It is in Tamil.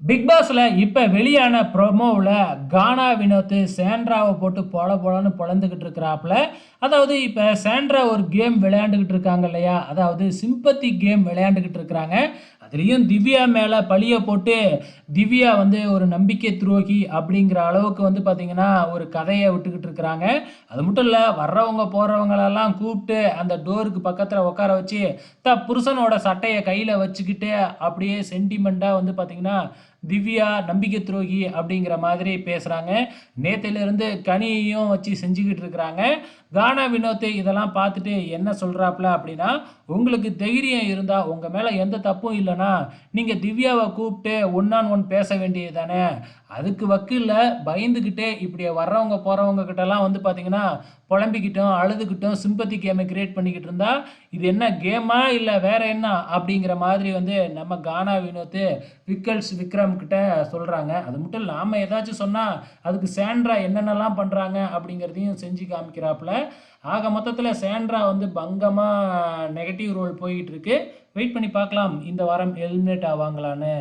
பிக் பாஸ்ல இப்ப வெளியான ப்ரோமோவுல கானா வினோத் சாண்ட்ராவை போட்டு பொல பொலன்னு பொளந்துகிட்டு இருக்கிறாப்புல. அதாவது இப்ப சாண்ட்ரா ஒரு கேம் விளையாண்டுகிட்டு இருக்காங்க இல்லையா? அதாவது சிம்பத்தி கேம் விளையாண்டுகிட்டு இருக்கிறாங்க. அதுலயும் திவ்யா மேல பழிய போட்டு, திவ்யா வந்து ஒரு நம்பிக்கை துரோகி அப்படிங்கிற அளவுக்கு வந்து பார்த்தீங்கன்னா, ஒரு கதைய விட்டுக்கிட்டு இருக்கிறாங்க. அது மட்டும் இல்ல, வர்றவங்க போறவங்களெல்லாம் கூப்ட்டு அந்த டோருக்கு பக்கத்துல உட்கார வச்சு, புருஷனோட சட்டைய கையில வச்சுக்கிட்டு அப்படியே சென்டிமென்ட்டா வந்து பார்த்தீங்கன்னா, திவ்யா நம்பிக்கை துரோகி அப்படிங்கிற மாதிரி பேசுறாங்க. நேத்திலிருந்து கனியையும் வச்சு செஞ்சுக்கிட்டு இருக்கிறாங்க. கானா வினோத் இதெல்லாம் பார்த்துட்டு என்ன சொல்றாப்ல அப்படின்னா, உங்களுக்கு தைரியம் இருந்தா, உங்க மேல எந்த தப்பும் இல்லன்னா, நீங்க திவ்யாவ கூப்ட்டு ஒன் ஆன் ஒன் பேச வேண்டியது தானே. அதுக்கு வக்கு இல்ல, பயந்துகிட்டே இப்படி வர்றவங்க போறவங்க கிட்டலாம் வந்து பார்த்தீங்கன்னா, புலம்பிக்கிட்டும், அழுதுகிட்டும் சிம்பத்தி கேம கிரியேட் பண்ணிக்கிட்டு இருந்தா, இது என்ன கேமா? இல்ல வேற என்ன? அப்படிங்கிற மாதிரி வந்து நம்ம கானா வினோத் விக்கல்ஸ் விக்ரம் கிட்ட சொல்றாங்க. அது மட்டும் இல்ல, நாம ஏதாச்சும் சொன்னா, அதுக்கு சாண்ட்ரா என்னென்னலாம் பண்றாங்க அப்படிங்கிறதையும் செஞ்சு காமிக்கிறாப்புல. ஆக மொத்தத்துல சாண்ட்ரா வந்து பங்கமா நெகட்டிவ் ரோல் போயிட்டு இருக்கு. வெயிட் பண்ணி பார்க்கலாம் இந்த வாரம் எலிமினேட் ஆவாங்களான்னு.